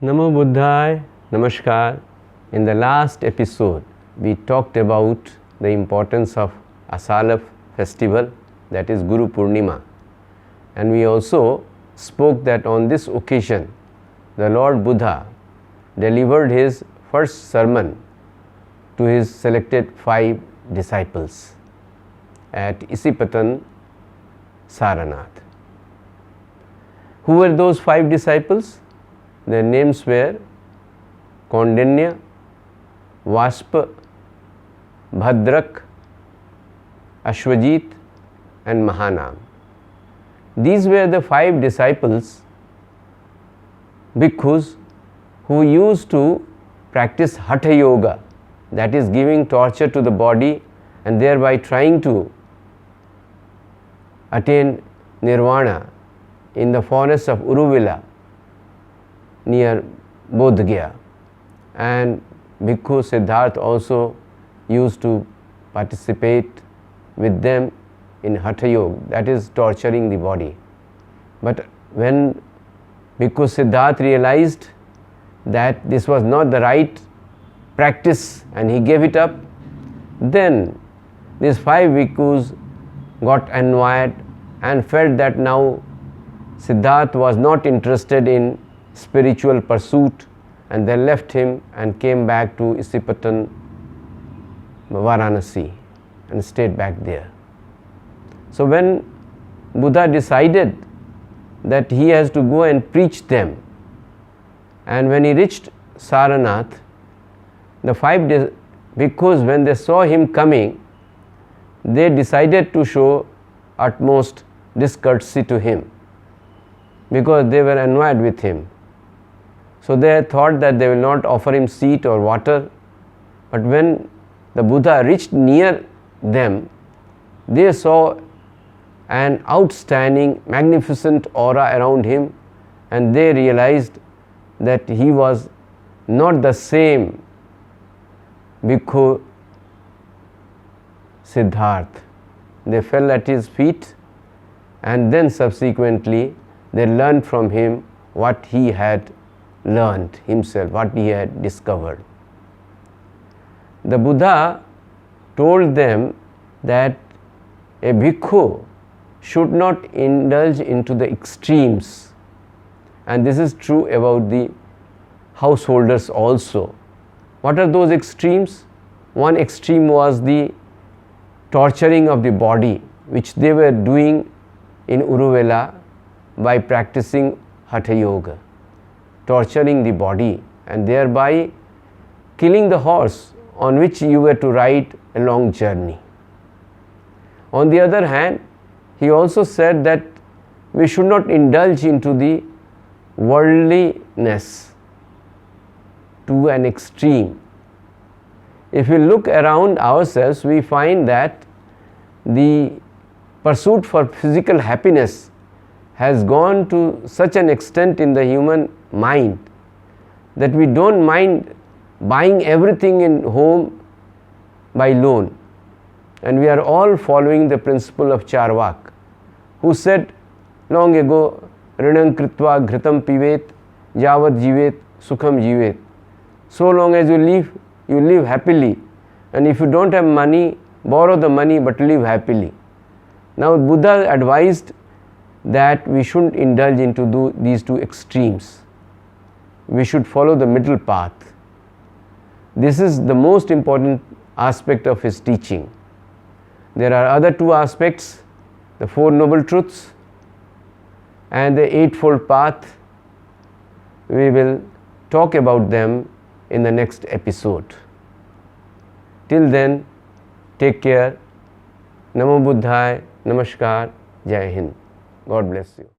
Namo Buddhaya, Namaskar. In the last episode, we talked about the importance of Asala festival, that is Guru Purnima. And we also spoke that on this occasion, the Lord Buddha delivered his first sermon to his selected 5 disciples at Isipatan Saranath. Who were those 5 disciples? Their names were Kaundinya, Vaspa, Bhadrak, Ashwajit and Mahanam. These were the 5 disciples, bhikkhus, who used to practice Hatha Yoga, that is giving torture to the body and thereby trying to attain nirvana in the forest of Uruvela near Bodh Gaya. And Bhikkhu Siddhartha also used to participate with them in Hatha Yoga, that is torturing the body. But when Bhikkhu Siddhartha realized that this was not the right practice and he gave it up, then these 5 bhikkhus got annoyed and felt that now Siddhartha was not interested in spiritual pursuit, and they left him and came back to Isipatan, Varanasi, and stayed back there. So when Buddha decided that he has to go and preach them, and when he reached Saranath, the 5 bhikkhus, when they saw him coming, they decided to show utmost discourtesy to him because they were annoyed with him. So they thought that they will not offer him seat or water, but when the Buddha reached near them, they saw an outstanding, magnificent aura around him, and they realized that he was not the same Bhikkhu Siddhartha. They fell at his feet, and then subsequently they learned from him what he had learned himself, what he had discovered. The Buddha told them that a bhikkhu should not indulge into the extremes, and this is true about the householders also. What are those extremes? One extreme was the torturing of the body, which they were doing in Uruvela by practicing Hatha Yoga, torturing the body and thereby killing the horse on which you were to ride a long journey. On the other hand, he also said that we should not indulge into the worldliness to an extreme. If we look around ourselves, we find that the pursuit for physical happiness has gone to such an extent in the human mind that we don't mind buying everything in home by loan. And we are all following the principle of Charvak, who said long ago, Rinam kritva ghritam pivet, javat jivet, sukham jivet. So long as you live happily, and if you don't have money, borrow the money but live happily. Now Buddha advised that we shouldn't indulge into these 2 extremes. We should follow the middle path. This is the most important aspect of his teaching. There are other 2 aspects, the 4 noble truths and the 8-fold path. We will talk about them in the next episode. Till then, take care. Namo Buddhaya, Namaskar, Jai Hind. God bless you.